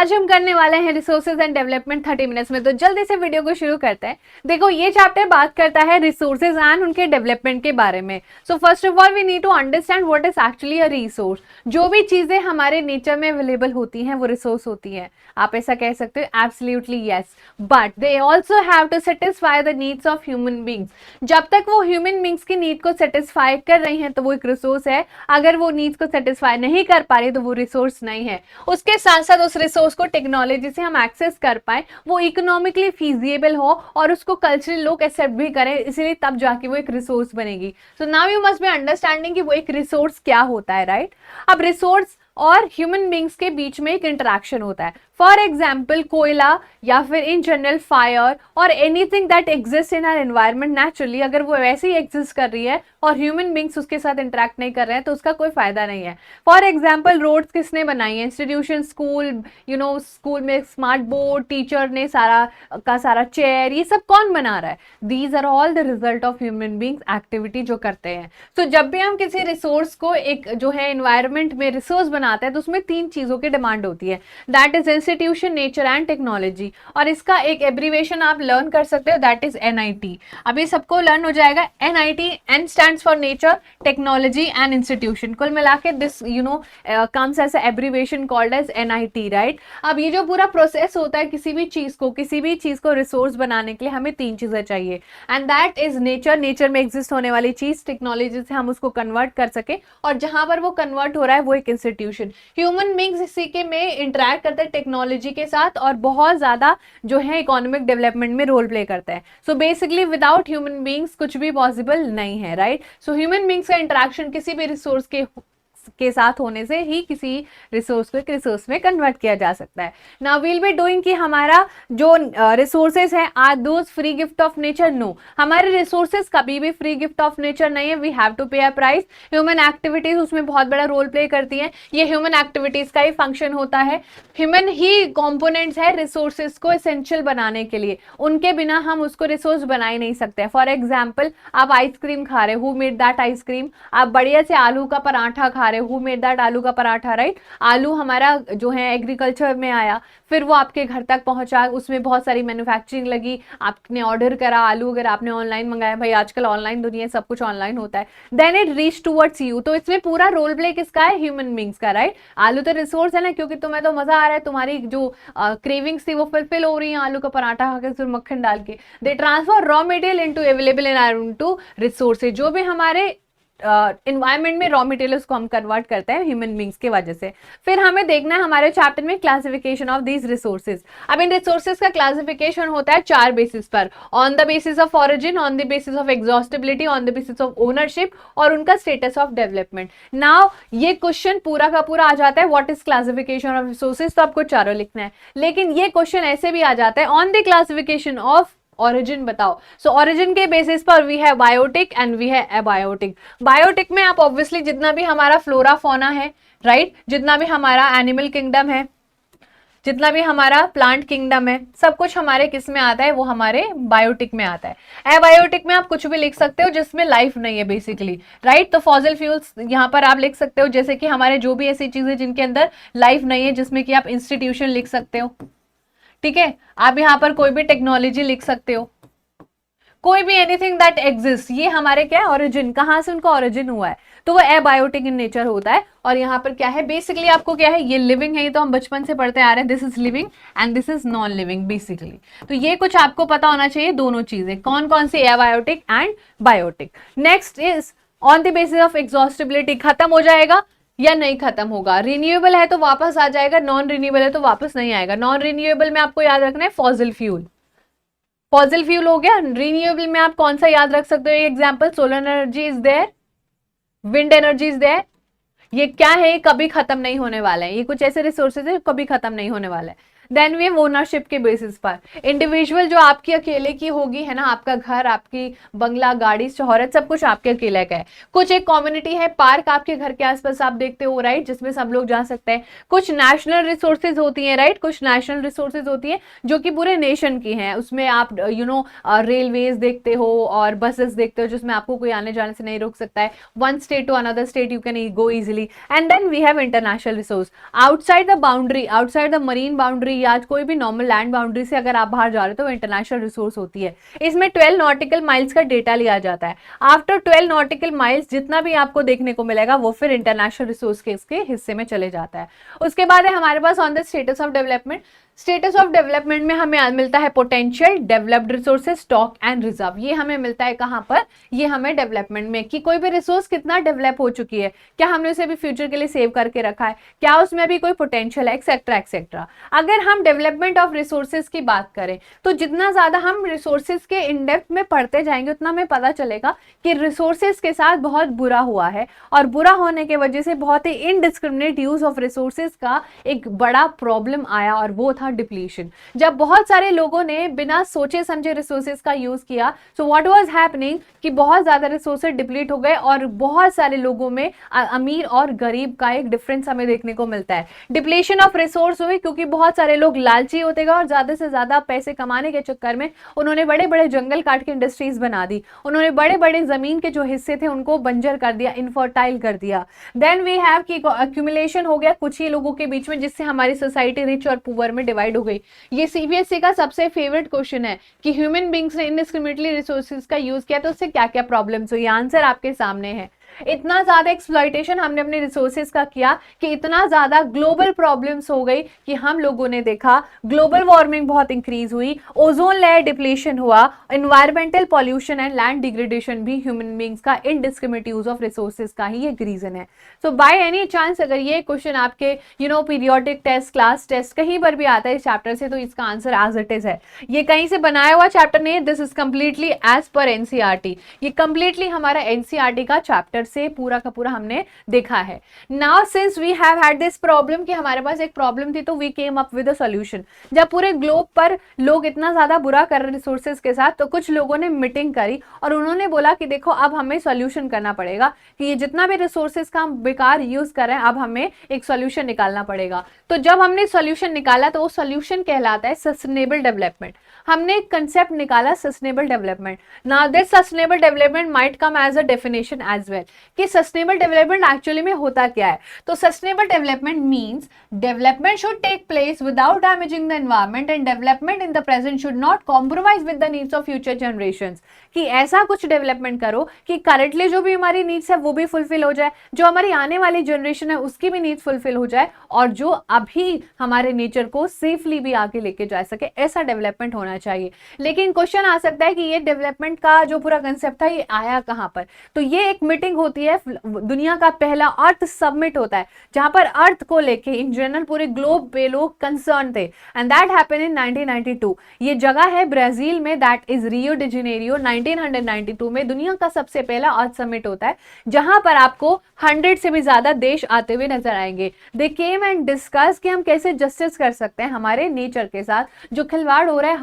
आज हम करने वाले हैं रिसोर्सेज एंड डेवलपमेंट 30 मिनट्स में। तो जल्दी से वीडियो को शुरू करते हैं। देखो, ये चैप्टर बात करता है रिसोर्सेज एंड उनके डेवलपमेंट के बारे में। So first of all we need to understand what is actually a resource. जो भी चीजें हमारे नेचर में अवेलेबल होती हैं वो रिसोर्स होती हैं। आप ऐसा कह सकते हो, absolutely yes, but they also have to satisfy the needs of human beings. जब तक वो ह्यूमन बींग्स की नीड को सेटिस्फाई कर रही हैं तो वो एक रिसोर्स है। अगर वो नीड्स को सेटिस्फाई नहीं कर पा रही तो वो रिसोर्स नहीं है। उसके साथ साथ उस रिसोर्स को टेक्नोलॉजी से हम एक्सेस कर पाए, वो इकोनॉमिकली फीजिएबल हो और उसको कल्चरल लोग एक्सेप्ट भी करें, इसीलिए तब जाके वो एक रिसोर्स बनेगी। So now you must be understanding कि वो एक रिसोर्स क्या होता है, राइट? अब रिसोर्स और ह्यूमन बींग्स के बीच में एक इंटरेक्शन होता है। फॉर एग्जाम्पल, कोयला या फिर इन जनरल फायर और anything that exist in our environment naturally, अगर वो वैसे ही एग्जिस्ट कर रही है और ह्यूमन बींग्स उसके साथ इंटरेक्ट नहीं कर रहे हैं तो उसका कोई फायदा नहीं है। फॉर एग्जाम्पल, रोड्स किसने बनाई है? इंस्टीट्यूशन, स्कूल, स्कूल में स्मार्ट बोर्ड, टीचर ने सारा चेयर, ये सब कौन बना रहा है? These are all the result of human beings activity जो करते हैं। तो जब भी हम किसी रिसोर्स को एक जो है एनवायरमेंट में रिसोर्स बनाते हैं तो उसमें 3 चीजों की डिमांड होती है, that is institution, nature and technology. और इसका एक एब्रीवेशन आप लर्न कर सकते हो, दैट इज NIT। अभी सबको लर्न हो जाएगा। NIT, N stands for nature, technology and institution. कुल मिला के this comes as abbreviation called as NIT, right? अब ये जो पूरा प्रोसेस होता है किसी भी चीज को रिसोर्स बनाने के लिए हमें 3 चीजें चाहिए, and that is nature, nature में एग्जिस्ट होने वाली चीज, टेक्नोलॉजी से हम उसको कन्वर्ट कर सके, और जहां पर वो कन्वर्ट हो रहा है वो एक इंस्टीट्यूशन। ह्यूमन बींग्स इसी के में इंटरेक्ट करते हैं टेक्नोलॉजी के साथ और बहुत ज्यादा जो है इकोनॉमिक डेवलपमेंट में रोल प्ले करता है। So basically without human beings कुछ भी पॉसिबल नहीं है, राइट? सो ह्यूमन बींग्स का इंटरेक्शन किसी भी रिसोर्स के साथ होने से ही किसी रिसोर्स को एक रिसोर्स में कन्वर्ट किया जा सकता है। नाउ वील बी डूइंग कि हमारा जो रिसोर्सेज है are those free gift of nature? No, हमारे रिसोर्सेज कभी भी फ्री गिफ्ट ऑफ नेचर नहीं है। वी हैव टू पे अ प्राइस। ह्यूमन एक्टिविटीज उसमें बहुत बड़ा रोल प्ले करती है। ये ह्यूमन एक्टिविटीज का ही फंक्शन होता है। ह्यूमन ही कॉम्पोनेंट्स है रिसोर्सेज को एसेंशियल बनाने के लिए, उनके बिना हम उसको रिसोर्स बना ही नहीं सकते। फॉर एग्जाम्पल, आप आइसक्रीम खा रहे हो, हु मेड दैट आइसक्रीम? आप बढ़िया से आलू का पराठा खा रहे हो, हु मेड दैट आलू का पराठा, राइट? आलू हमारा जो है एग्रीकल्चर में आया, फिर वो आपके घर तक पहुंचा, उसमें बहुत सारी मैन्युफैक्चरिंग लगी, आपने ऑर्डर करा आलू, अगर आपने ऑनलाइन मंगाया, भाई आजकल ऑनलाइन दुनिया, सब कुछ ऑनलाइन होता है, then it reach towards you. तो इसमें पूरा रोल प्ले किसका है? ह्यूमन बींग्स का, राइट? आलू तो रिसोर्स है ना, क्योंकि तुम्हें तो मजा आ रहा है, तुम्हारी जो क्रेविंग्स थी वो फुलफिल हो रही है आलू का पराठा खाकर फिर मक्खन डाल के। They transfer raw material into available in to resources. जो भी हमारे एनवायरमेंट में रॉ मटेरियल्स को हम कन्वर्ट करते हैं ह्यूमन बींग्स की वजह से। फिर हमें देखना है हमारे चैप्टर में क्लासिफिकेशन ऑफ दीज रिसोर्सेज। अब इन रिसोर्सेज का क्लासिफिकेशन होता है 4 बेसिस पर, on the basis of origin, on the basis of exhaustibility, on the basis of ownership और उनका स्टेटस ऑफ डेवलपमेंट। नाउ ये क्वेश्चन पूरा का पूरा आ जाता है, what is classification of resources, तो आपको चारों लिखना है। लेकिन ये क्वेश्चन ऐसे भी आ जाता है, on the classification of origin बताओ। सो ऑरिजिन के बेसिस पर वी है बायोटिक एंड वी है एबायोटिक। बायोटिक में आप ऑब्वियसली जितना भी हमारा फ्लोरा फोना है, राइट, जितना भी हमारा एनिमल किंगडम है, जितना भी हमारा प्लांट किंगडम है, सब कुछ हमारे किस में आता है? वो हमारे बायोटिक में आता है। एबायोटिक में आप कुछ भी लिख सकते हो जिसमें लाइफ नहीं है बेसिकली, राइट? तो फॉसिल फ्यूल्स यहाँ पर आप लिख सकते हो, जैसे कि हमारे जो भी ऐसी चीजें जिनके अंदर लाइफ नहीं है, जिसमें कि आप इंस्टीट्यूशन लिख सकते हो, ठीक है? आप यहाँ पर कोई भी टेक्नोलॉजी लिख सकते हो, कोई भी एनीथिंग दैट एग्जिस्ट, ये हमारे क्या है? ओरिजिन, कहां से उनका ओरिजिन हुआ है, तो वो एबायोटिक इन नेचर होता है। और यहाँ पर क्या है बेसिकली, आपको क्या है, ये लिविंग है, ये तो हम बचपन से पढ़ते आ रहे हैं, this is living and this is non living basically. तो ये कुछ आपको पता होना चाहिए, दोनों चीजें कौन कौन सी, abiotic and biotic. Next is on the basis of exhaustibility, खत्म हो जाएगा या नहीं खत्म होगा? रिन्यूएबल है तो वापस आ जाएगा, नॉन रिन्यूएबल है तो वापस नहीं आएगा। नॉन रिन्यूएबल में आपको याद रखना है फॉसिल फ्यूल, फॉसिल फ्यूल हो गया। रिन्यूएबल में आप कौन सा याद रख सकते हो? Example, solar energy is there, wind energy is there. ये क्या है? कभी खत्म नहीं होने वाला है, ये कुछ ऐसे रिसोर्सेज है कभी खत्म नहीं होने वाला है। देन वे ओनरशिप के बेसिस पर, इंडिविजुअल जो आपकी अकेले की होगी है ना, आपका घर, आपकी बंगला, गाड़ी, शोहरत, सब कुछ आपके अकेले का है। कुछ एक कम्युनिटी है, पार्क आपके घर के आसपास आप देखते हो, राइट, जिसमें सब लोग जा सकते हैं। कुछ नेशनल रिसोर्सेज होती हैं, राइट, कुछ नेशनल रिसोर्सेज होती हैं जो कि पूरे नेशन की हैं, उसमें आप रेलवेज देखते हो और बसेस देखते हो जिसमें आपको कोई आने जाने से नहीं रोक सकता है, one state to another state you can go easily. And then we have international resource outside the boundary, outside the marine boundary या कोई भी नॉर्मल लैंड बाउंड्री से अगर आप बाहर जा रहे हो तो इंटरनेशनल रिसोर्स होती है। इसमें 12 नॉटिकल माइल्स का डेटा लिया जाता है। आफ्टर 12 नॉटिकल माइल्स जितना भी आपको देखने को मिलेगा वो फिर इंटरनेशनल रिसोर्स के इसके हिस्से में चले जाता है। उसके बाद है हमारे pass on the status of development. Status of development में हमें मिलता है potential, developed resources, stock and reserve. ये हमें मिलता है कहां पर, ये हमें डेवलपमेंट में, कि कोई भी रिसोर्स कितना डेवलप हो चुकी है, क्या हमने उसे भी फ्यूचर के लिए सेव करके रखा है, क्या उसमें अभी कोई पोटेंशियल है, एक्सेट्रा एक्सेट्रा। अगर हम डेवलपमेंट ऑफ रिसोर्सेज की बात करें तो जितना ज्यादा हम रिसोर्सेज के इन डेप्थ में पढ़ते जाएंगे उतना हमें पता चलेगा कि रिसोर्सेज के साथ बहुत बुरा हुआ है, और बुरा होने की वजह से बहुत ही इनडिस्क्रिमिनेट यूज ऑफ रिसोर्सेज का एक बड़ा प्रॉब्लम आया, और वो था डिप्लीशन। जब बहुत सारे लोगों ने बिना सोचे समझे रिसोर्सेज का यूज किया, सो व्हाट वाज हैपनिंग कि बहुत ज्यादा रिसोर्सेज डिप्लीट हो गए, और बहुत सारे लोगों में अमीर और गरीब का एक डिफरेंस हमें देखने को मिलता है। डिप्लीशन ऑफ रिसोर्स हुई क्योंकि बहुत सारे लोग लालची होते गए और ज्यादा से ज्यादा पैसे कमाने के चक्कर में उन्होंने बड़े बड़े जंगल काट के इंडस्ट्रीज बना दी, उन्होंने बड़े बड़े जमीन के जो हिस्से थे उनको बंजर कर दिया, इनफर्टाइल कर दिया। देन वी हैव कि एक्यूमुलेशन हो गया कुछ ही लोगों के बीच में, जिससे हमारी सोसाइटी रिच और पुअर में डिवाइड हो गई। ये सीबीएसई का सबसे फेवरेट क्वेश्चन है कि ह्यूमन बींग्स ने इनडिस्क्रिमिनेटली रिसोर्सेज का यूज किया तो उससे क्या क्या प्रॉब्लम्स हुई। आंसर आपके सामने है। इतना ज्यादा एक्सप्लॉइटेशन हमने अपने रिसोर्सेज का किया कि इतना ज्यादा ग्लोबल प्रॉब्लम्स हो गई कि हम लोगों ने देखा ग्लोबल वार्मिंग बहुत इंक्रीज हुई, ओजोन लेयर डिप्लीशन हुआ, environmental pollution and land degradation भी ह्यूमन बींग्स का इनडिस्क्रिमिनेट यूज ऑफ रिसोर्सेज का ही एक रीजन है। सो बाय एनी चांस अगर ये क्वेश्चन आपके पीरियोडिक टेस्ट, क्लास टेस्ट कहीं पर भी आता है इस चैप्टर से, तो इसका आंसर एज इट इज है। ये कहीं से बनाया हुआ चैप्टर नहीं है, this is completely as per NCERT. ये कंप्लीटली हमारा एनसीईआरटी का चैप्टर से पूरा का पूरा हमने देखा है। Now since we have had this problem कि हमारे पास एक प्रॉब्लम थी, तो we came up with a solution. जब पूरे ग्लोब पर लोग इतना ज्यादा बुरा कर रहे रिसोर्सेज के साथ, तो कुछ लोगों ने मीटिंग करी और उन्होंने बोला कि देखो अब हमें सॉल्यूशन करना पड़ेगा कि ये जितना भी रिसोर्सेज का हम बेकार यूज कर रहे हैं, अब हमें एक सॉल्यूशन निकालना पड़ेगा। तो जब हमने सॉल्यूशन निकाला तो वो सॉल्यूशन कहलाता है सस्टेनेबल डेवलपमेंट। हमने एक कंसेप्ट निकाला sustainable development. Now this sustainable development might come as a definition as well कि सस्टेनेबल डेवलपमेंट एक्चुअली में होता क्या है। तो sustainable development means development should take place without damaging the environment and development in the present should not compromise with the needs of future generations. कि ऐसा कुछ development करो कि करंटली जो भी हमारी नीड्स है वो भी फुलफिल हो जाए, जो हमारी आने वाली जनरेशन है उसकी भी नीड्स फुलफिल हो जाए, और जो अभी हमारे नेचर को सेफली भी आगे लेके जा सके, ऐसा डेवलपमेंट होना चाहिए। लेकिन क्वेश्चन आ सकता है कि ये डेवलपमेंट का जो पूरा कंसेप्ट था ये आया कहां पर। तो ये एक मीटिंग होती है, दुनिया का पहला अर्थ समिट होता है जहां पर अर्थ को लेके इन जनरल पूरे ग्लोब पे लोग कंसर्न थे, एंड दैट हैपेंड इन 1992। ये जगह है ब्राजील में, that is Rio de Janeiro. 1992 में दुनिया का सबसे पहला अर्थ समिट होता है जहां पर आपको 100 से भी ज्यादा देश आते हुए नजर आएंगे। दे केम एंड डिस्कस कि हम कैसे जस्टिस कर सकते हैं हमारे नेचर के साथ जो खिलवाड़ हो रहा है,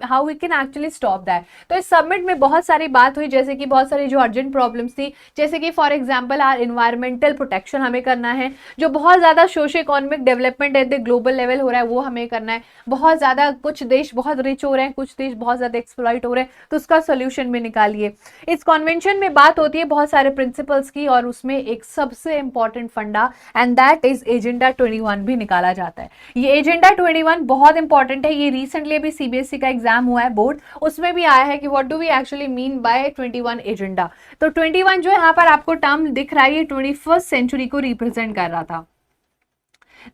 how we can actually stop that. तो इस समिट में बहुत सारी बात हुई, जैसे कि बहुत सारी जो अर्जेंट प्रॉब्लम्स थी, जैसे कि for example our environmental protection हमें करना है, जो बहुत ज्यादा socio economic development at the global level हो रहा है वो हमें करना है। बहुत ज्यादा कुछ देश बहुत रिच हो रहे हैं, कुछ देश बहुत ज्यादा एक्सप्लॉइट हो रहे हैं, तो उसका सोल्यूशन में निकालिए। इस कॉन्वेंशन में बात होती है बहुत सारे प्रिंसिपल्स की, और उसमें एक सबसे इंपॉर्टेंट फंडा एंड दैट इज एजेंडा 21 भी निकाला जाता है। ये एजेंडा 21 बहुत इंपॉर्टेंट है। ये रिसेंटली अभी सीबीएसई का एग्जाम हुआ है बोर्ड, उसमें भी आया है कि what do we actually mean by 21 agenda. तो 21 जो यहाँ पर आपको टर्म दिख रहा है ये 21st सेंचुरी को रिप्रेजेंट कर रहा था।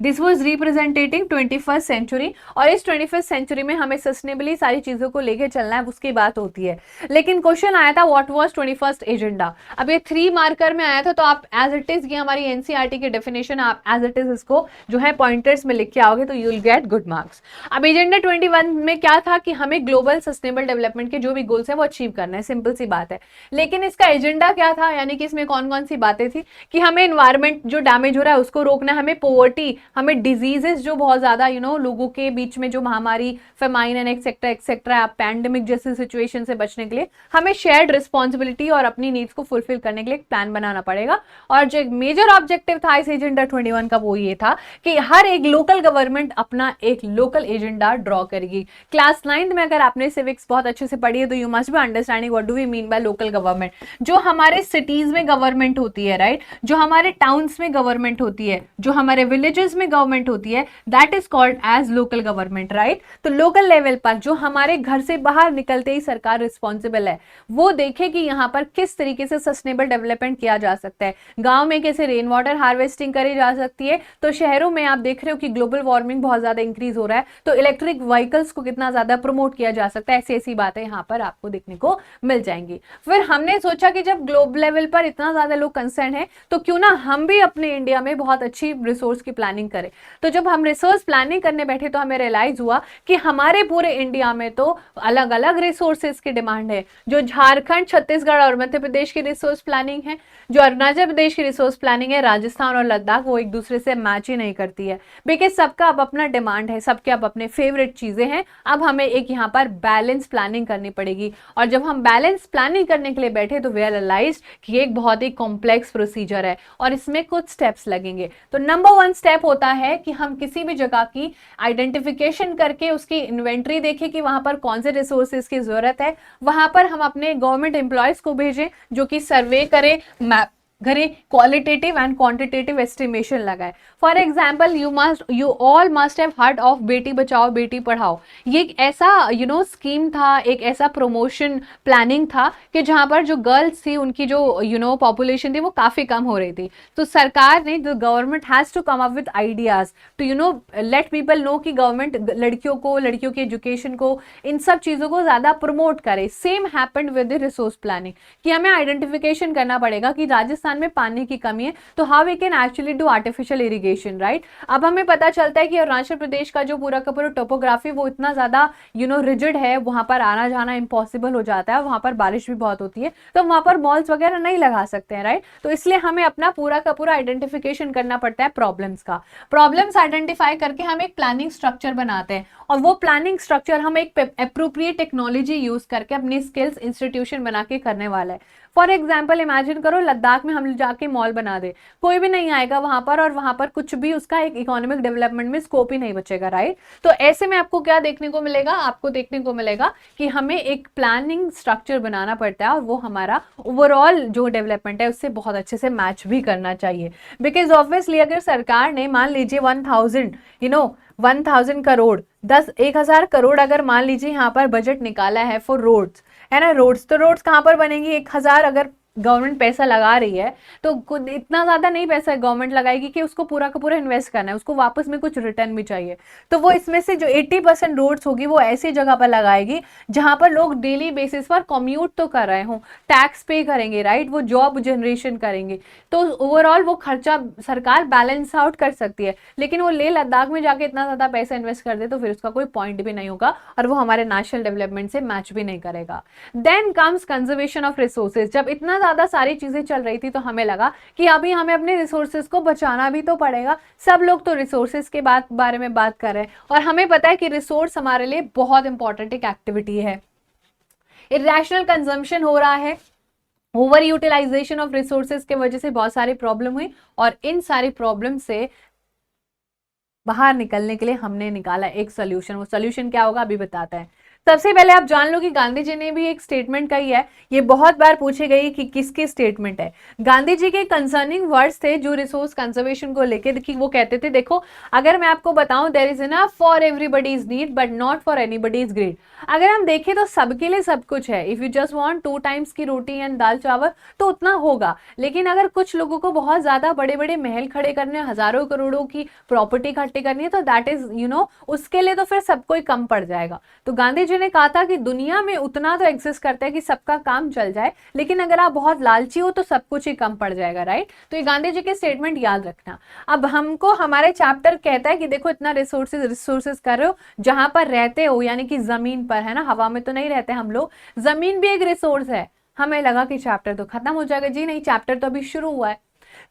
This was representing 21st century, और इस 21st सेंचुरी में हमें सस्टेनेबली सारी चीजों को लेकर चलना है, उसकी बात होती है। लेकिन क्वेश्चन आया था व्हाट वाज 21st एजेंडा। अब ये 3 मार्कर में आया था, तो आप एज इट इज, ये हमारी एनसीईआरटी की डेफिनेशन, आप एज इट इज इसको जो है पॉइंटर्स में लिख के आओगे तो you will get good marks. अब एजेंडा 21 में क्या था कि हमें ग्लोबल सस्टेनेबल डेवलपमेंट के जो भी गोल्स है वो अचीव करना है, सिंपल सी बात है। लेकिन इसका एजेंडा क्या था, यानी कि इसमें कौन कौन सी बातें थी कि हमें एनवायरमेंट जो डैमेज हो रहा है उसको रोकना है, हमें पॉवर्टी हमें डिजीजेस जो बहुत ज्यादा लोगों के बीच में जो महामारी, famine and etcetera etcetera, pandemic जैसे सिचुएशन से बचने के लिए हमें शेयर्ड रिस्पॉन्सिबिलिटी और अपनी नीड्स को फुलफिल करने के लिए एक प्लान बनाना पड़ेगा। और जो एक मेजर ऑब्जेक्टिव था इस एजेंडा 21 का वो ये था कि हर एक लोकल गवर्नमेंट अपना एक लोकल एजेंडा ड्रॉ करेगी। क्लास 9th में अगर आपने सिविक्स बहुत अच्छे से पढ़ी है तो you must be understanding what do we mean by local government. जो हमारे सिटीज में गवर्नमेंट होती है, राइट, जो हमारे टाउन्स में गवर्नमेंट होती है, जो हमारे विलेजेस में गवर्नमेंट होती है, that is called as local government, right. तो लोकल लेवल पर जो हमारे घर से बाहर निकलते ही सरकार रिस्पॉन्सिबल है, वो देखे कि यहाँ पर किस तरीके से सस्टेनेबल डेवलपमेंट किया जा सकता है, गांव में कैसे रेन वाटर हार्वेस्टिंग करी जा सकती है। तो शहरों में आप देख रहे हो कि ग्लोबल वार्मिंग बहुत ज्यादा इंक्रीज हो रहा है, तो इलेक्ट्रिक व्हीकल्स को कितना ज्यादा प्रमोट किया जा सकता है, ऐसी ऐसी बातें यहाँ पर आपको देखने को मिल जाएंगी। फिर हमने सोचा कि जब ग्लोबल लेवल पर इतना ज्यादा लोग कंसर्न है तो क्यों ना हम भी अपने इंडिया में बहुत अच्छी रिसोर्स की प्लानिंग करें। तो जब हम रिसोर्स प्लानिंग करने बैठे तो हमें रियलाइज हुआ कि हमारे पूरे इंडिया में तो अलग अलग रिसोर्सेज की डिमांड है। जो झारखंड, छत्तीसगढ़ और मध्य प्रदेश की रिसोर्स प्लानिंग है, जो अरुणाचल प्रदेश की रिसोर्स प्लानिंग है, राजस्थान और लद्दाख, वो एक दूसरे से मैच ही नहीं करती है, बिकॉज सबका अब अपना डिमांड है, सबके अब अपने फेवरेट चीजें हैं। अब हमें एक यहाँ पर बैलेंस प्लानिंग करनी पड़ेगी। और जब हम बैलेंस प्लानिंग करने के लिए बैठे तो वी रियलाइज्ड कि एक बहुत ही कॉम्प्लेक्स प्रोसीजर है और इसमें कुछ स्टेप्स लगेंगे। तो नंबर 1 स्टेप होता है कि हम किसी भी जगह की आइडेंटिफिकेशन करके उसकी इन्वेंट्री देखें कि वहां पर कौन से रिसोर्सेज की जरूरत है, वहां पर हम अपने गवर्नमेंट एम्प्लॉयज को भेजें जो कि सर्वे करें, मैप करें, क्वालिटेटिव एंड क्वांटिटेटिव एस्टिमेशन लगाए। For example you all must have heard of Beti Bachao Beti Padhao. ये एक ऐसा स्कीम था, एक ऐसा प्रमोशन प्लानिंग था कि जहां पर जो गर्ल्स थी उनकी जो पॉपुलेशन थी वो काफी कम हो रही थी। तो सरकार ने, the government has to come up with ideas to let people know कि गवर्नमेंट लड़कियों को, लड़कियों की एजुकेशन को, इन सब चीजों को ज्यादा प्रमोट करे। Same happened with the resource planning कि हमें आइडेंटिफिकेशन करना पड़ेगा कि राजस्थान में पानी की कमी है, तो how we can actually do artificial irrigation, right. अब हमें पता चलता है कि अरुणाचल प्रदेश का जो पूरा का पूरा टोपोग्राफी वो इतना ज्यादा रिजिड है, वहां पर आना जाना इम्पॉसिबल हो जाता है, वहां पर बारिश भी बहुत होती है, तो वहां पर मॉल्स वगैरह नहीं लगा सकते हैं, राइट। तो इसलिए हमें अपना पूरा का पूरा आइडेंटिफिकेशन करना पड़ता है प्रॉब्लम्स का। प्रॉब्लम्स आइडेंटिफाई करके हम एक प्लानिंग स्ट्रक्चर बनाते हैं और वो प्लानिंग स्ट्रक्चर हम एक एप्रोप्रिएट टेक्नोलॉजी यूज करके अपनी स्किल्स इंस्टीट्यूशन बना के करने वाला है। फॉर एग्जाम्पल इमेजिन करो लद्दाख में हम जाके मॉल बना दे, कोई भी नहीं आएगा वहां पर और वहां पर कुछ भी उसका एक इकोनॉमिक डेवलपमेंट में स्कोप ही नहीं बचेगा, राइट। तो ऐसे में आपको क्या देखने को मिलेगा, आपको देखने को मिलेगा कि हमें एक प्लानिंग स्ट्रक्चर बनाना पड़ता है और वो हमारा ओवरऑल जो डेवलपमेंट है उससे बहुत अच्छे से मैच भी करना चाहिए। बिकॉज ऑब्वियसली अगर सरकार ने मान लीजिए 1000 करोड़ 10,000 करोड़ अगर मान लीजिए यहाँ पर बजट निकाला है फॉर रोड्स, है ना, रोड्स, तो रोड्स कहाँ पर बनेंगी? 1,000 अगर गवर्नमेंट पैसा लगा रही है तो इतना ज्यादा नहीं पैसा गवर्नमेंट लगाएगी कि उसको पूरा का पूरा इन्वेस्ट करना है, उसको वापस में कुछ रिटर्न भी चाहिए। तो वो इसमें से जो 80% रोड्स होगी वो ऐसी जगह पर लगाएगी जहां पर लोग डेली बेसिस पर कम्यूट तो कर रहे हों, टैक्स पे करेंगे, राइट, वो जॉब जनरेशन करेंगे। तो ओवरऑल वो खर्चा सरकार बैलेंस आउट कर सकती है। लेकिन वो लेह लद्दाख में जाके इतना ज्यादा पैसा इन्वेस्ट कर दे तो फिर उसका कोई पॉइंट भी नहीं होगा और वो हमारे नेशनल डेवलपमेंट से मैच भी नहीं करेगा। Then comes conservation of resources. जब इतना ज्यादा सारी चीजें चल रही थी तो हमें लगा कि अभी हमें अपने रिसोर्सेज को बचाना भी तो पड़ेगा। सब लोग तो रिसोर्सेज के बारे में बात कर रहे हैं और हमें पता है कि रिसोर्स हमारे लिए बहुत इंपॉर्टेंट एक एक्टिविटी है। इरेशनल कंजम्पशन हो रहा है, ओवर यूटिलाइजेशन ऑफ रिसोर्सेज के वजह से बहुत सारी प्रॉब्लम हुई और इन सारी प्रॉब्लम से बाहर निकलने के लिए हमने निकाला एक सोल्यूशन। वो सोल्यूशन क्या होगा अभी बताते हैं। सबसे पहले आप जान लो कि गांधी जी ने भी एक स्टेटमेंट कही है, ये बहुत बार पूछी गई कि किसकी स्टेटमेंट है। गांधी जी के कंसर्निंग वर्ड्स थे जो रिसोर्स कंजर्वेशन को लेके, देखिए वो कहते थे, देखो अगर मैं आपको बताऊं there is enough for everybody's need but not for anybody's greed. अगर हम देखें तो सबके लिए सब कुछ है। If you just want 2 times की रोटी एंड दाल चावल तो उतना होगा, लेकिन अगर कुछ लोगों को बहुत ज्यादा बड़े बड़े महल खड़े करने, हजारों करोड़ों की प्रॉपर्टी इकट्ठी करनी है तो दैट इज उसके लिए तो फिर सबको ही कम पड़ जाएगा। तो गांधी जी ने कहा था कि दुनिया में उतना तो एग्जिस्ट करता है कि सबका काम चल जाए, लेकिन अगर आप बहुत लालची हो तो सब कुछ ही कम पड़ जाएगा, राइट। तो ये गांधी जी के स्टेटमेंट याद रखना। अब हमको हमारे चैप्टर कहता है कि देखो इतना रिसोर्सेज कर रहे हो, जहां पर रहते हो यानी कि जमीन पर, है ना, हवा में तो नहीं रहते हम लोग, जमीन भी एक रिसोर्स है। हमें लगा कि चैप्टर तो खत्म हो जाएगा, जी नहीं, चैप्टर तो अभी शुरू हुआ है।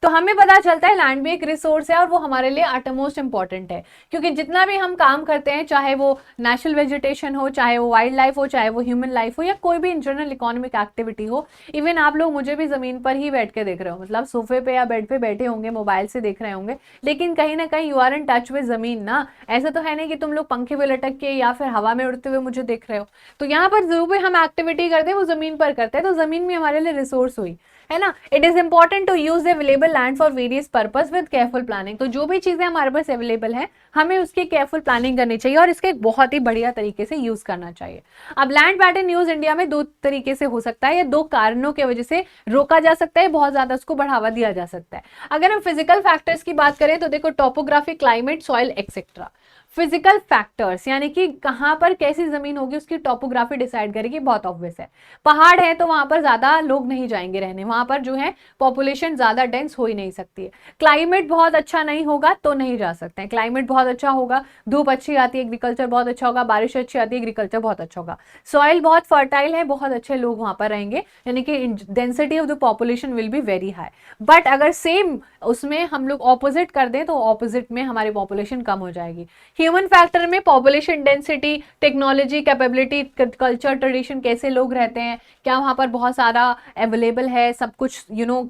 तो हमें पता चलता है लैंड भी एक रिसोर्स है और वो हमारे लिए अटमोस्ट इंपॉर्टेंट है, क्योंकि जितना भी हम काम करते हैं, चाहे वो नेचुरल वेजिटेशन हो, चाहे वो वाइल्ड लाइफ हो, चाहे वो ह्यूमन लाइफ हो, या कोई भी इंटरनल इकोनॉमिक एक्टिविटी हो, इवन आप लोग मुझे भी जमीन पर ही बैठ के देख रहे हो, मतलब सोफे पे या बेड पे बैठे होंगे, मोबाइल से देख रहे होंगे, लेकिन कहीं ना कहीं you are in touch with जमीन ना। ऐसा तो है नहीं कि तुम लोग पंखे पे लटक के या फिर हवा में उड़ते हुए मुझे देख रहे हो। तो यहाँ पर जो भी हम एक्टिविटी करते हैं वो जमीन पर करते हैं, तो जमीन भी हमारे लिए रिसोर्स हुई, है ना। It is important to use available land for various purpose with careful planning. तो जो भी चीजें हमारे पास अवेलेबल है, हमें उसकी केयरफुल प्लानिंग करनी चाहिए और इसके एक बहुत ही बढ़िया तरीके से यूज करना चाहिए। अब लैंड पैटर्न यूज इंडिया में दो तरीके से हो सकता है, या दो कारणों की वजह से रोका जा सकता है, बहुत ज्यादा उसको बढ़ावा दिया जा सकता है। अगर हम फिजिकल फैक्टर्स की बात करें तो देखो, topography, climate, soil etcetera. Physical factors यानी कि कहां पर कैसी जमीन होगी उसकी टोपोग्राफी डिसाइड करेगी, बहुत ऑब्वियस है। पहाड़ है तो वहां पर ज्यादा लोग नहीं जाएंगे रहने, वहां पर जो है पॉपुलेशन ज्यादा डेंस हो ही नहीं सकती है। क्लाइमेट बहुत अच्छा नहीं होगा तो नहीं जा सकते हैं, क्लाइमेट बहुत अच्छा होगा, धूप अच्छी आती है, एग्रीकल्चर बहुत अच्छा होगा, बारिश अच्छी आती है, एग्रीकल्चर बहुत अच्छा होगा। सॉइल बहुत फर्टाइल है, बहुत अच्छे लोग वहां पर रहेंगे, यानी कि density of the population will be very high. But अगर सेम उसमें हम लोग ऑपोजिट कर दें तो ऑपोजिट में हमारी पॉपुलेशन कम हो जाएगी। ह्यूमन फैक्टर में population density, technology, capability, culture, tradition, कैसे लोग रहते हैं, क्या वहां पर बहुत सारा अवेलेबल है, सब कुछ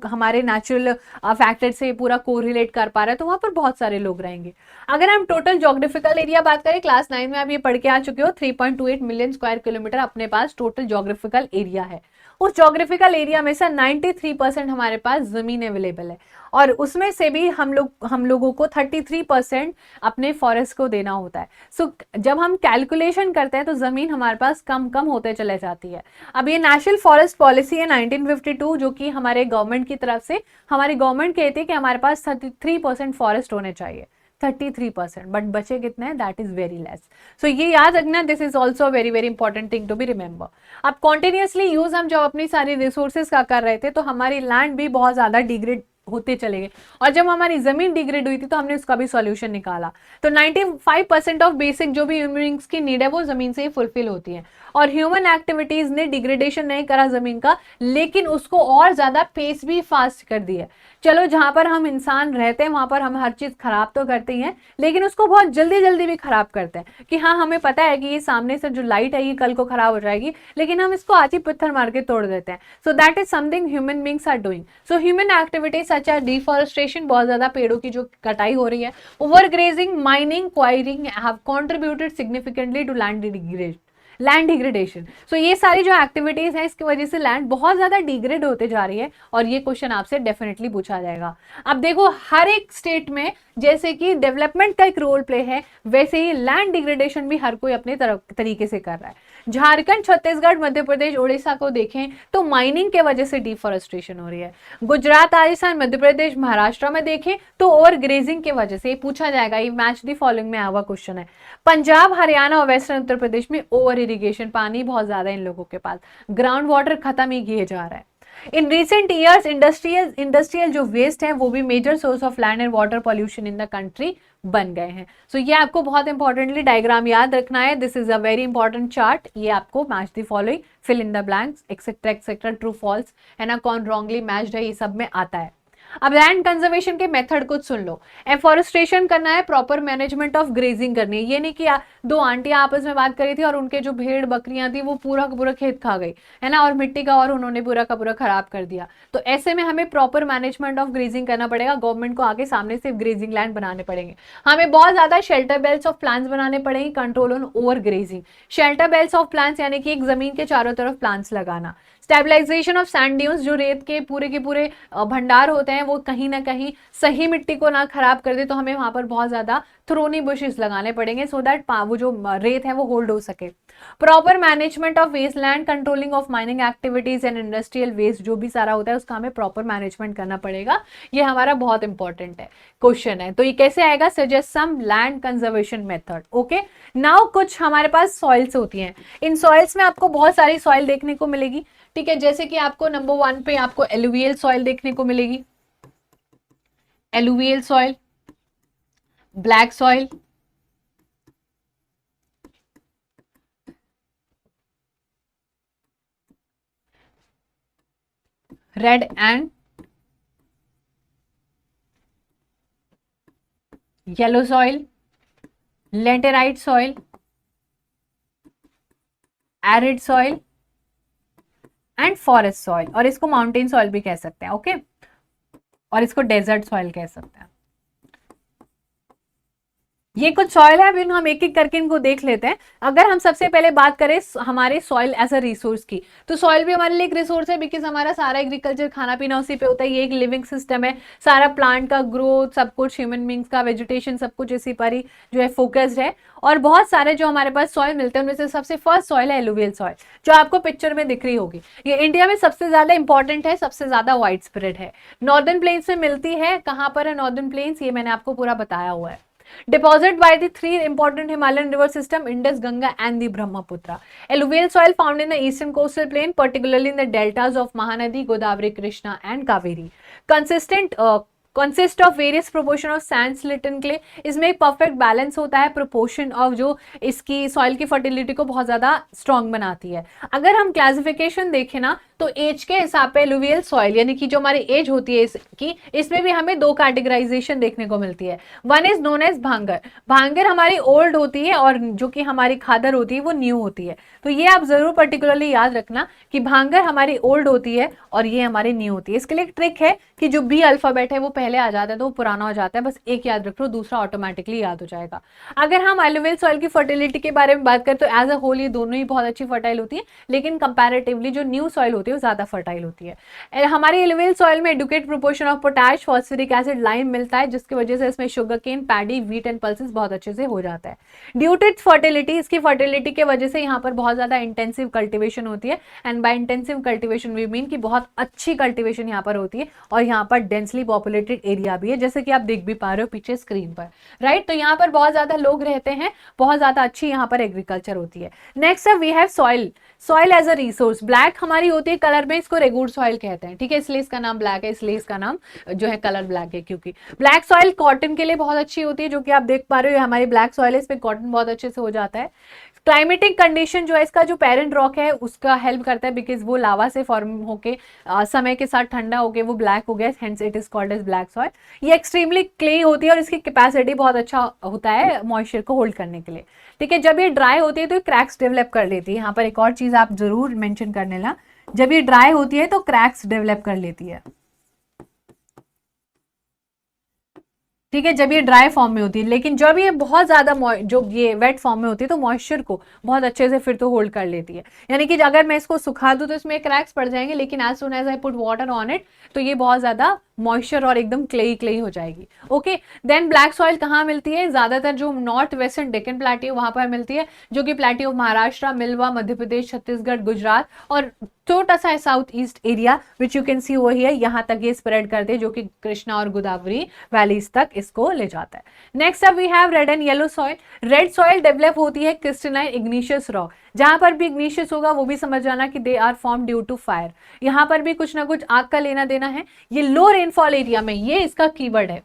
हमारे नेचुरल फैक्टर से पूरा कोरिलेट कर पा रहा है, तो वहां पर बहुत सारे लोग रहेंगे। अगर हम टोटल ज्योग्राफिकल एरिया बात करें, क्लास 9 में आप ये पढ़ के आ चुके हो, 3.28 मिलियन स्क्वायर किलोमीटर अपने पास टोटल ज्योग्राफिकल एरिया है। उस ज्योग्राफिकल एरिया में से 93% हमारे पास जमीन अवेलेबल है, और उसमें से भी हम लोगों को 33% अपने फॉरेस्ट को देना होता है। सो जब हम कैलकुलेशन करते हैं तो जमीन हमारे पास कम कम होते चले जाती है। अब ये नेशनल फॉरेस्ट पॉलिसी है 1952, जो कि हमारे गवर्नमेंट की तरफ से, हमारी गवर्नमेंट कहती है कि हमारे पास 33% फॉरेस्ट होने चाहिए, 33%, बट बचे कितने हैं, that is very less. So ये याद रखना, this is also very very important thing to be remember. अब कॉन्टिन्यूसली यूज हम जब अपनी सारी रिसोर्सेज का कर रहे थे तो हमारी लैंड भी बहुत ज्यादा डिग्रेड होते चले गए, और जब हमारी जमीन डिग्रेड हुई थी तो हमने उसका भी सॉल्यूशन निकाला। तो 95% ऑफ बेसिक जो भी ह्यूमन बीइंग्स की नीड है वो जमीन से ही फुलफिल होती है, और ह्यूमन एक्टिविटीज ने डिग्रेडेशन नहीं करा जमीन का, लेकिन उसको और ज्यादा पेस भी फास्ट कर दिया। चलो जहां पर हम इंसान रहते हैं वहां पर हम हर चीज खराब तो करते ही हैं, लेकिन उसको बहुत जल्दी जल्दी भी खराब करते हैं कि हाँ हमें पता है कि ये सामने से जो लाइट है ये कल को खराब हो जाएगी, लेकिन हम इसको आज ही पत्थर मार के तोड़ देते हैं। So that is something human beings are doing. So human activities such as deforestation, बहुत ज्यादा पेड़ों की जो कटाई हो रही है, over grazing, mining, quarrying have contributed significantly to land degradation. So ये सारी जो एक्टिविटीज हैं इसकी वजह से लैंड बहुत ज्यादा डिग्रेड होते जा रही है, और ये क्वेश्चन आपसे डेफिनेटली पूछा जाएगा। अब देखो, हर एक स्टेट में जैसे कि डेवलपमेंट का एक रोल प्ले है, वैसे ही लैंड डिग्रेडेशन भी हर कोई अपने तरीके से कर रहा है। झारखंड, छत्तीसगढ़, मध्य प्रदेश, उड़ीसा को देखें तो माइनिंग के वजह से डिफॉरेस्टेशन हो रही है। गुजरात, राजस्थान, मध्य प्रदेश, महाराष्ट्र में देखें तो ओवर ग्रेजिंग की वजह से, पूछा जाएगा, ये मैच दी फॉलोइंग में आवा क्वेश्चन है। पंजाब, हरियाणा और वेस्टर्न उत्तर प्रदेश में ओवर इरिगेशन, पानी बहुत ज्यादा इन लोगों के पास, ग्राउंड वाटर खत्म ही किए जा रहा है। इन रिसेंट ईयर्स इंडस्ट्रियल जो वेस्ट है वो भी major source of land and water pollution in the country बन गए हैं। सो ये आपको बहुत इंपॉर्टेंटली डायग्राम याद रखना है, this is a very important chart. ये आपको match the following, fill in the blanks, etcetera etcetera, true false, है ना, कौन रॉन्गली मैच्ड है, ये सब में आता है। अब लैंड कंजर्वेशन के मेथड कुछ सुन लो। एफॉरेस्टेशन करना है, प्रॉपर मैनेजमेंट ऑफ ग्रेजिंग करनी है। ये नहीं कि दो आंटियां आपस में बात करी थी और उनके जो भेड़ बकरियां थी वो पूरा का पूरा खेत खा गई, है ना, और मिट्टी का और उन्होंने पूरा का पूरा खराब कर दिया। तो ऐसे में हमें प्रॉपर मैनेजमेंट ऑफ ग्रेजिंग करना पड़ेगा, गवर्नमेंट को आगे सामने से ग्रेजिंग लैंड बनाने पड़ेंगे, हमें बहुत ज्यादा शेल्टर बेल्ट ऑफ प्लांट्स बनाने पड़ेंगे, control on over grazing. Shelter belt of plants यानी कि एक जमीन के चारों तरफ प्लांट्स लगाना। स्टेबलाइजेशन ऑफ सैंड ड्यून्स, जो रेत के पूरे भंडार होते हैं वो कहीं ना कहीं सही मिट्टी को ना खराब कर दे, तो हमें वहां पर बहुत ज्यादा थ्रोनी बुशेस लगाने पड़ेंगे सो दैट वो जो रेत है वो होल्ड हो सके। Proper management of waste land, controlling of mining activities and industrial waste, जो भी सारा होता है उसका हमें प्रॉपर मैनेजमेंट करना पड़ेगा। ये हमारा बहुत इंपॉर्टेंट है, क्वेश्चन है। तो ये कैसे आएगा, suggest some land conservation method. Okay, now कुछ हमारे पास सॉइल्स होती हैं, इन सॉइल्स में आपको बहुत सारी सॉइल देखने को मिलेगी, ठीक है। जैसे कि आपको नंबर 1 पे आपको एलुवियल सॉइल देखने को मिलेगी, alluvial soil, black soil, red and yellow soil, laterite soil, arid soil and forest soil, और इसको माउंटेन सॉइल भी कह सकते हैं, ओके, और इसको डेजर्ट सॉइल कह सकते हैं। ये कुछ सॉइल है, अभी हम एक एक करके इनको देख लेते हैं। अगर हम सबसे पहले बात करें हमारे सॉइल एज अ रिसोर्स की, तो सॉइल भी हमारे लिए एक रिसोर्स है, बिकॉज हमारा सारा एग्रीकल्चर खाना पीना उसी पे होता है। ये एक लिविंग सिस्टम है, सारा प्लांट का ग्रोथ, सब कुछ ह्यूमन बींग्स का वेजिटेशन, सब कुछ इसी पर ही जो है फोकस्ड है। और बहुत सारे जो हमारे पास सॉइल मिलते हैं उनमें से सबसे फर्स्ट सॉइल है एलुवियल सॉइल, जो आपको पिक्चर में दिख रही होगी। ये इंडिया में सबसे ज्यादा इंपॉर्टेंट है, सबसे ज्यादा वाइड स्प्रेड है। नॉर्दर्न प्लेन्स में मिलती है, कहां पर है नॉर्दर्न प्लेन्स, ये मैंने आपको पूरा बताया हुआ है। Deposited by the three important Himalayan river system, Indus, Ganga and the Brahmaputra. Alluvial soil found in the eastern coastal plain, particularly in the deltas of Mahanadi, Godavari, Krishna and Kaveri. Consist of various proportion of sand, slit and clay. इसमें एक perfect balance होता है, proportion of जो इसकी soil की fertility को बहुत ज्यादा स्ट्रॉन्ग बनाती है। अगर हम क्लासिफिकेशन देखें ना, तो एज के हिसाब पे एलुवियल सॉइल, यानी कि जो हमारी एज होती है इसकी, इसमें भी हमें दो कैटेगराइजेशन देखने को मिलती है। वन इज नोन एज भांगर। भांगर हमारी ओल्ड होती है और जो कि हमारी खादर होती है वो न्यू होती है। तो ये आप जरूर पर्टिकुलरली याद रखना कि भांगर हमारी ओल्ड होती है और ये हमारी न्यू होती है। इसके लिए एक ट्रिक है कि जो बी अल्फाबेट है वो पहले आ जाता है तो वो पुराना हो जाता है, बस एक याद रख लो, दूसरा ऑटोमेटिकली याद हो जाएगा। अगर हम एलुवियल सॉइल की फर्टिलिटी के बारे में बात करें तो एज अ होल ये दोनों ही बहुत अच्छी फर्टाइल होती है, लेकिन कंपैरेटिवली जो न्यू सॉइल होती है वो ज्यादा फर्टाइल होती है। हमारे एलुवियल सॉइल में adequate proportion of potash, phosphoric acid, lime मिलता है, जिसकी वजह से इसमें sugar cane, paddy, wheat and pulses बहुत अच्छे से हो जाता है। ड्यू टू इट्स फर्टिलिटी, इसकी फर्टिलिटी के वजह से यहाँ पर बहुत ज्यादा इंटेंसिव कल्टिवेशन होती है, and by intensive cultivation we mean कि बहुत अच्छी कल्टिवेशन यहाँ पर होती है, और यहाँ पर डेंसली पॉपुलेटेड एरिया भी है, जैसे कि आप देख भी पा रहे हो पीछे स्क्रीन पर, राइट। तो यहाँ पर बहुत ज्यादा लोग रहते हैं, बहुत ज्यादा अच्छी यहाँ पर एग्रीकल्चर होती है। नेक्स्ट अब we have soil. Soil as a resource, black हमारी होती है कलर में, इसको रेगुर सॉइल कहते हैं, ठीक है, इसलिए इसका नाम ब्लैक है, इसलिए इसका नाम जो है कलर ब्लैक है, क्योंकि ब्लैक सॉइल कॉटन के लिए बहुत अच्छी होती है, जो कि आप देख पा रहे हो हमारी ब्लैक सॉइल है, इस पे कॉटन बहुत अच्छे से हो जाता है। क्लाइमेटिक कंडीशन जो है, इसका जो पेरेंट रॉक है उसका हेल्प करता है, बिकॉज वो लावा से फॉर्म होके समय के साथ ठंडा होके वो ब्लैक हो गया, hence it is called as black soil. ये एक्सट्रीमली क्ले होती है और इसकी कैपेसिटी बहुत अच्छा होता है मॉइस्चर को होल्ड करने के लिए, ठीक है। जब ये ड्राई होती है तो क्रैक्स डेवलप कर लेती है। यहाँ पर एक और चीज आप जरूर मेंशन कर लेना, जब ये ड्राई होती है तो क्रैक्स डेवलप कर लेती है, ठीक है, जब ये ड्राई फॉर्म में होती है। लेकिन जब ये बहुत ज्यादा जो ये वेट फॉर्म में होती है तो मॉइस्चर को बहुत अच्छे से फिर तो होल्ड कर लेती है। यानी कि अगर मैं इसको सुखा दूं तो इसमें क्रैक्स पड़ जाएंगे, लेकिन as soon as I put water on it तो ये बहुत ज्यादा मॉइस्चर और एकदम क्लेई क्लेई हो जाएगी, ओके। देन ब्लैक सॉइल कहाँ मिलती है, ज्यादातर जो नॉर्थ वेस्टर्न डेक्कन प्लेटियो वहां पर मिलती है, जो कि प्लेटियो महाराष्ट्र, मिल्वा, मध्य प्रदेश, छत्तीसगढ़, गुजरात और छोटा सा south east area which you can see वही है, यहाँ तक ये स्प्रेड करते हैं, जो कि कृष्णा और गोदावरी वैलीज तक इसको ले जाता है। नेक्स्ट अब we have red and yellow soil. Red soil develop होती है क्रिस्टलाइन इग्निशियस रॉक। जहां पर भी इग्निशियस होगा वो भी समझ जाना कि they are form due to fire. यहाँ पर भी कुछ ना कुछ आग का लेना देना है। ये लो रेनफॉल एरिया में, ये इसका कीवर्ड है,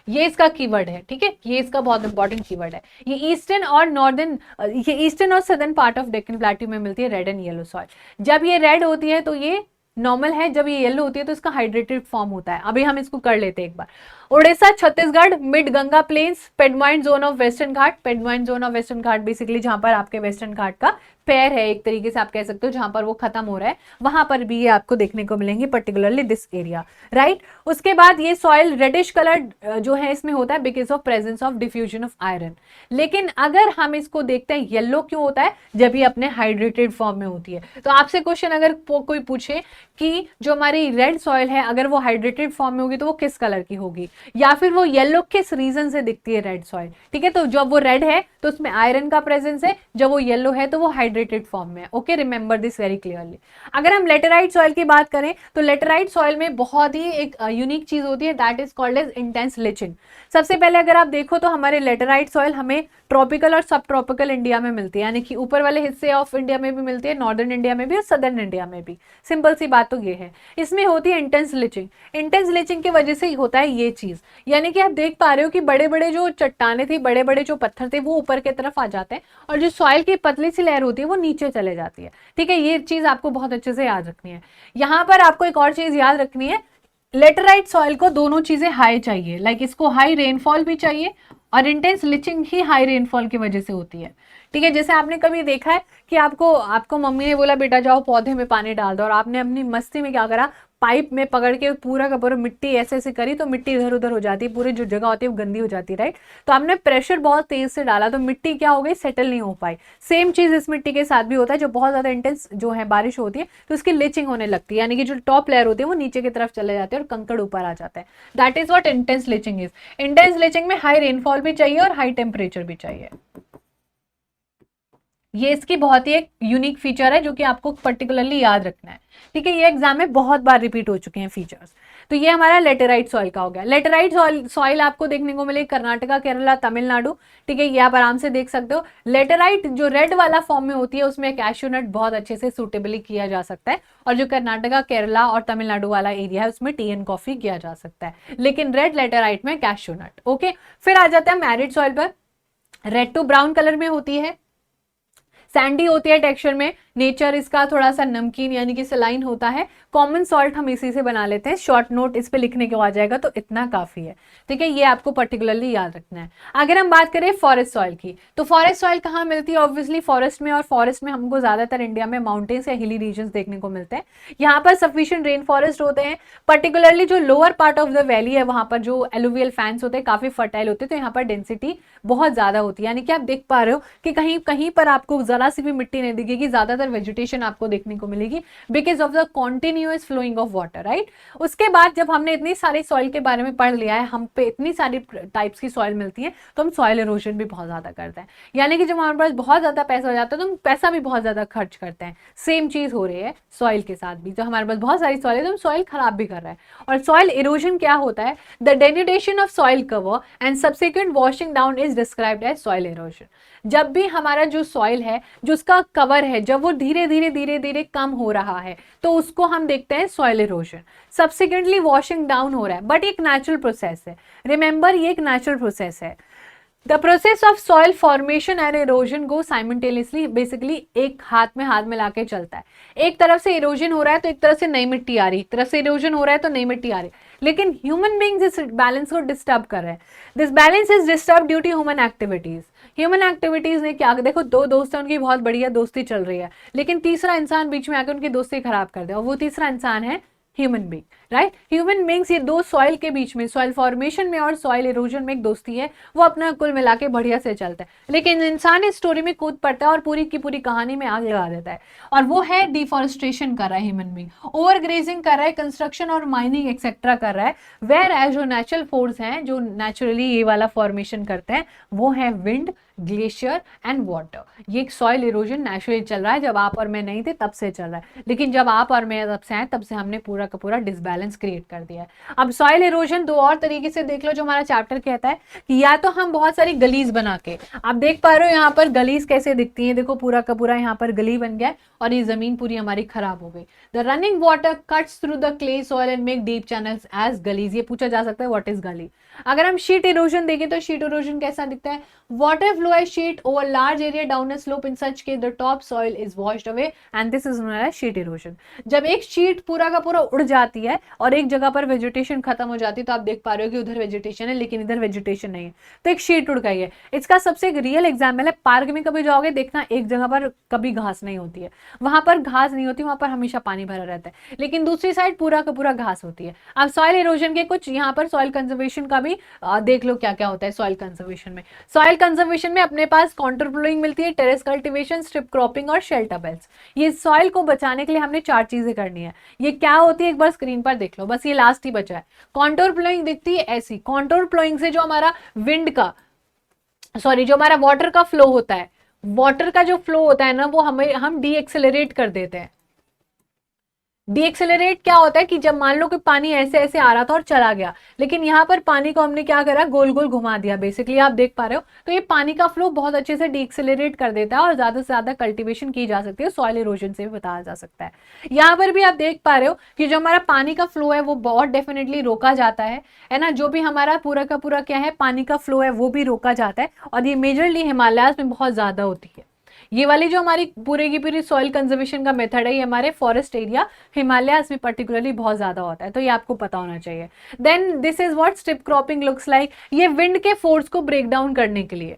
ये इसका कीवर्ड है, ठीक है, ये इसका बहुत इंपॉर्टेंट कीवर्ड है। ये ईस्टर्न और नॉर्दर्न, ये ईस्टर्न और southern part of Deccan plateau में मिलती है रेड एंड येलो सॉइल। जब ये रेड होती है तो ये नॉर्मल है, जब ये येलो होती है तो इसका हाइड्रेटेड फॉर्म होता है। अभी हम इसको कर लेते हैं एक बार। Odisha, Chhattisgarh, mid Ganga plains, piedmont zone of western ghat. Piedmont zone of western ghat basically जहां पर आपके वेस्टर्न घाट का पैर है, एक तरीके से आप कह सकते हो, जहां पर वो खत्म हो रहा है, वहां पर भी ये आपको देखने को मिलेंगे, पर्टिकुलरली दिस एरिया, राइट। उसके बाद ये सॉइल रेडिश कलर जो है इसमें होता है because of presence of diffusion of iron. लेकिन अगर हम इसको देखते हैं येलो क्यों होता है, जब ये अपने हाइड्रेटेड फॉर्म में होती है। तो आपसे क्वेश्चन अगर कोई पूछे कि जो हमारी रेड सॉइल है अगर वो हाइड्रेटेड फॉर्म में होगी तो वो किस कलर की होगी, या फिर वो येलो किस रीजन से दिखती है रेड सॉइल, ठीक है। तो जब वो रेड है तो उसमें आयरन का प्रेजेंस है, जब वो येलो है तो वो हाइड्रेटेड फॉर्म में है, okay, remember this very clearly. अगर हम लेटेराइट सॉइल की बात करें तो लेटेराइट सॉइल में बहुत ही एक यूनिक चीज होती है, that is called as intense leaching. सबसे पहले अगर आप देखो तो हमारे लेटेराइट सॉइल हमें ट्रॉपिकल और सब ट्रॉपिकल इंडिया में मिलती है, यानी कि ऊपर वाले हिस्से ऑफ इंडिया में भी मिलती है, नॉर्दर्न इंडिया में भी और सदर्न इंडिया में भी। सिंपल सी बात तो ये है। इसमें होती है इंटेंस लिचिंग। इंटेंस लिचिंग की वजह से होता है ये चीज, यानी कि आप देख पा रहे हो कि बड़े बड़े जो चट्टाने थी, बड़े बड़े जो पत्थर थे वो ऊपर की तरफ आ जाते हैं और जो सॉइल की पतली सी लेयर होती है वो नीचे चले जाती है, ठीक है। ये चीज आपको बहुत अच्छे से याद रखनी है। यहाँ पर आपको एक और चीज याद रखनी है, लेटेराइट सॉइल को दोनों चीजें हाई चाहिए, लाइक इसको हाई रेनफॉल भी चाहिए और इंटेंस लिचिंग ही हाई रेनफॉल की वजह से होती है। ठीक है, जैसे आपने कभी देखा है कि आपको आपको मम्मी ने बोला बेटा जाओ पौधे में पानी डाल दो, और आपने अपनी मस्ती में क्या करा, पाइप में पकड़ के पूरा का पूरा मिट्टी ऐसे ऐसे करी, तो मिट्टी इधर उधर हो जाती है, पूरी जो जगह होती है वो गंदी हो जाती है, राइट। तो आपने प्रेशर बहुत तेज से डाला तो मिट्टी क्या हो गई, सेटल नहीं हो पाई। सेम चीज इस मिट्टी के साथ भी होता है, जो बहुत ज्यादा इंटेंस जो है बारिश होती है तो उसकी लिचिंग होने लगती है, यानी कि जो टॉप लेयर होती है वो नीचे की तरफ चले जाते हैं और कंकड़ ऊपर आ जाता है। That is what intense lynching is. Intense lynching में हाई रेनफॉल भी चाहिए और हाई टेम्परेचर भी चाहिए। ये इसकी बहुत ही एक यूनिक फीचर है जो कि आपको पर्टिकुलरली याद रखना है। ठीक है, ये एग्जाम में बहुत बार रिपीट हो चुके हैं फीचर्स। तो ये हमारा लेटेराइट सॉइल का हो गया। लेटेराइट सॉइल आपको देखने को मिले कर्नाटका, केरला, तमिलनाडु। ठीक है, ये आप आराम से देख सकते हो। लेटेराइट जो रेड वाला फॉर्म में होती है उसमें कैश्यू नट बहुत अच्छे से सुटेबली किया जा सकता है, और जो कर्नाटका, केरला और तमिलनाडु वाला एरिया है उसमें टी एंड कॉफी किया जा सकता है, लेकिन रेड लेटेराइट में कैश्यू नट। ओके, फिर आ जाता है मैरिड सॉइल पर। रेड टू ब्राउन कलर में होती है, सैंडी होती है टेक्सचर में, नेचर इसका थोड़ा सा नमकीन यानी कि सलाइन होता है। कॉमन सॉल्ट हम इसी से बना लेते हैं। शॉर्ट नोट इस पे लिखने को आ जाएगा तो इतना काफी है। ठीक है, ये आपको पर्टिकुलरली याद रखना है। अगर हम बात करें फॉरेस्ट सॉइल की, तो फॉरेस्ट सॉइल कहाँ मिलती है, ऑब्वियसली फॉरेस्ट में, और फॉरेस्ट में हमको ज्यादातर इंडिया में माउंटेन्स या हिली रीजन देखने को मिलते हैं। यहाँ पर सफिशियंट रेन फॉरेस्ट होते हैं, पर्टिकुलरली जो lower part of the valley है वहां पर जो एलुवियल फैंस होते हैं काफी फर्टाइल होते हैं, तो यहाँ पर डेंसिटी बहुत ज्यादा होती है। यानी कि आप देख पा रहे हो कि कहीं कहीं पर आपको जरा सी भी मिट्टी नहीं दिखेगी, ज्यादातर वेजिटेशन आपको देखने को मिलेगी because of the continuous flowing of water, right. उसके बाद जब हमने इतनी सारी सॉइल के बारे में पढ़ लिया है, हम पे इतनी सारी टाइप्स की सॉइल मिलती है, तो हम सॉइल इरोजन भी बहुत ज्यादा करते हैं। यानी कि जब हमारे पास बहुत ज्यादा पैसा हो जाता है तो हम पैसा भी बहुत ज्यादा खर्च करते हैं। सेम चीज हो रही है सॉइल के साथ भी, जब हमारे पास बहुत सारी सॉइल है तो हम सॉइल खराब भी कर रहे हैं। और सॉइल इरोजन क्या होता है, the denudation of soil cover and subsequent washing down is described as soil erosion. जब भी हमारा जो सॉइल है, जो उसका कवर है, जब वो धीरे धीरे धीरे धीरे कम हो रहा है तो उसको हम देखते हैं soil erosion. Subsequently washing down हो रहा है, बट एक नेचुरल प्रोसेस है। रिमेंबर, ये एक नेचुरल प्रोसेस है। The process of soil formation and erosion go simultaneously, basically एक हाथ में हाथ मिला के चलता है। एक तरफ से इरोजन हो रहा है तो एक तरफ से नई मिट्टी आ रही, एक तरफ से इरोजन हो रहा है तो नई मिट्टी आ रही, लेकिन ह्यूमन बींग्स इस बैलेंस को डिस्टर्ब कर रहे हैं। This balance is disturb due to human activities. Human activities ने क्या, देखो दो दोस्त हैं, उनकी बहुत बढ़िया दोस्ती चल रही है, लेकिन तीसरा इंसान बीच में आकर उनकी दोस्ती खराब कर दे, और वो तीसरा इंसान है human being, right. Human beings, ये दो सॉइल के बीच में, सॉइल फॉर्मेशन में और सॉइल इरोजन में एक दोस्ती है, वो अपना कुल मिला के बढ़िया से चलता है। लेकिन इंसान इस स्टोरी में कूद पड़ता है और पूरी की पूरी कहानी में आग लगा देता है, और वो है डिफॉरेस्टेशन कर रहा है ह्यूमन बींग, ओवर ग्रेजिंग कर रहा है, कंस्ट्रक्शन और माइनिंग एक्सेट्रा कर रहा है। वेयर एज जो नेचुरल फोर्स हैं जो नेचुरली ये वाला फॉर्मेशन करते हैं वो है विंड, ग्लेशियर एंड वाटर। ये सॉइल इरोजन नेचुरली चल रहा है, जब आप और मैं नहीं थे तब से चल रहा है, लेकिन जब आप और मैं तब से आए तब से हमने पूरा का पूरा डिसबैलेंस क्रिएट कर दिया है। अब सॉइल इरोजन दो और तरीके से देख लो, जो हमारा चैप्टर कहता है कि या तो हम बहुत सारी गलीज बना के, आप देख पा रहे हो यहाँ पर गलीज कैसे दिखती है, देखो पूरा का पूरा यहाँ पर गली बन गया है और ये जमीन पूरी हमारी खराब हो गई। The running water cuts through the clay soil and make deep channels as gullies. ये पूछा जा सकता है व्हाट इज गली। अगर हम शीट इरोजन देखें तो शीट इरोजन कैसा दिखता है, water flow as sheet over large area down a slope, in such case the top soil is washed away and this is known as sheet erosion. जब एक शीट पूरा का पूरा उड़ जाती है और एक जगह पर वेजिटेशन खत्म हो जाती है, तो आप देख पा रहे हो कि उधर वेजिटेशन है लेकिन इधर वेजिटेशन नहीं है, तो एक शीट उड़ गई है। इसका सबसे एक रियल एग्जाम्पल है, पार्क में कभी जाओगे देखना, एक जगह पर कभी घास नहीं होती है, वहां पर घास नहीं होती, वहां पर हमेशा पानी भरा रहता है, लेकिन दूसरी साइड पूरा का पूरा घास होती है। अब सॉइल इरोजन के कुछ यहाँ पर सॉइल कंजर्वेशन का भी देख लो क्या क्या होता है सॉइल कंजर्वेशन में। सॉइल कंजर्वेशन में अपने पास काउंटर फ्लोइंग मिलती है, टेरेस कल्टीवेशन, स्ट्रिप क्रॉपिंग और शेल्टर बेल्ट्स। ये सॉइल को बचाने के लिए हमने चार चीजें करनी है। ये क्या होती है एक बार स्क्रीन पर देख लो, बस ये लास्ट ही बचा है। कॉन्टोर फ्लोइंग दिखती है ऐसी, कॉन्टोर फ्लोइंग से जो हमारा विंड का जो हमारा वाटर का फ्लो होता है, वाटर का जो फ्लो होता है ना, वो हम डी एक्सेलरेट कर देते हैं। डीएक्सेलरेट क्या होता है कि जब मान लो कि पानी ऐसे ऐसे आ रहा था और चला गया, लेकिन यहाँ पर पानी को हमने क्या करा, गोल गोल घुमा दिया, बेसिकली आप देख पा रहे हो। तो ये पानी का फ्लो बहुत अच्छे से डीएक्सेलरेट कर देता है और ज्यादा से ज्यादा कल्टीवेशन की जा सकती है, सॉइल इरोजन से भी बताया जा सकता है। यहाँ पर भी आप देख पा रहे हो कि जो हमारा पानी का फ्लो है वो बहुत डेफिनेटली रोका जाता है ना। जो भी हमारा पूरा का पूरा क्या है पानी का फ्लो है वो भी रोका जाता है, और ये मेजरली हिमालयाज में बहुत ज्यादा होती है। ये वाली जो हमारी पूरे की पूरी सॉइल कंजर्वेशन का मेथड है, ये हमारे फॉरेस्ट एरिया हिमालयाज में पर्टिकुलरली बहुत ज्यादा होता है, तो ये आपको पता होना चाहिए। Then this is what strip cropping looks like. ये विंड के फोर्स को ब्रेक डाउन करने के लिए,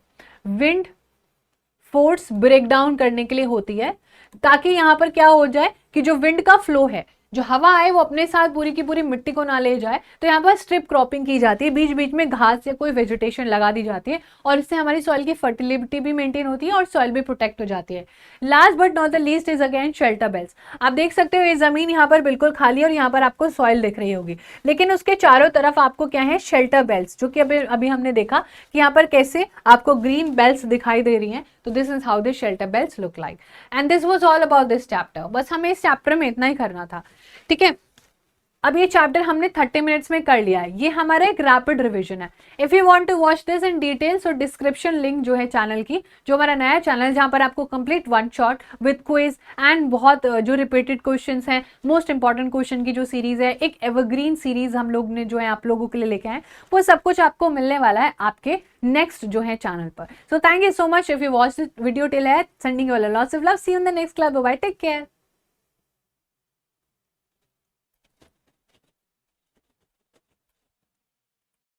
विंड फोर्स ब्रेक डाउन करने के लिए होती है, ताकि यहां पर क्या हो जाए कि जो विंड का फ्लो है, जो हवा आए वो अपने साथ पूरी की पूरी मिट्टी को ना ले जाए, तो यहाँ पर स्ट्रिप क्रॉपिंग की जाती है, बीच बीच में घास या कोई वेजिटेशन लगा दी जाती है, और इससे हमारी सॉइल की फर्टिलिटी भी मेंटेन होती है और सॉइल भी प्रोटेक्ट हो जाती है। Last but not the least is again shelter belts. आप देख सकते हो ये जमीन यहाँ पर बिल्कुल खाली है और यहाँ पर आपको सॉइल दिख रही होगी, लेकिन उसके चारों तरफ आपको क्या है, शेल्टर बेल्ट्स, जो कि अभी हमने देखा कि यहाँ पर कैसे आपको ग्रीन बेल्ट्स दिखाई दे रही हैं। तो this is how this shelter belts look like, and this was all about this chapter. बस हमें इस चैप्टर में इतना ही करना था, ठीक है। अब ये चैप्टर हमने 30 मिनट्स में कर लिया है, ये हमारा एक रैपिड रिवीजन है। If you want to watch this in detail, so description link जो है चैनल की, जो हमारा नया चैनल है जहां पर आपको complete one shot with quiz and बहुत जो रिपीटेड क्वेश्चंस हैं, मोस्ट इंपॉर्टेंट क्वेश्चन की जो सीरीज है, एक एवरग्रीन सीरीज हम लोग ने जो है आप लोगों के लिए लेके आए, वो सब कुछ आपको मिलने वाला है आपके नेक्स्ट जो है चैनल पर। So thank you so much if you watch this video till end, sending you all lots of love, see you in the next class, bye bye, take care.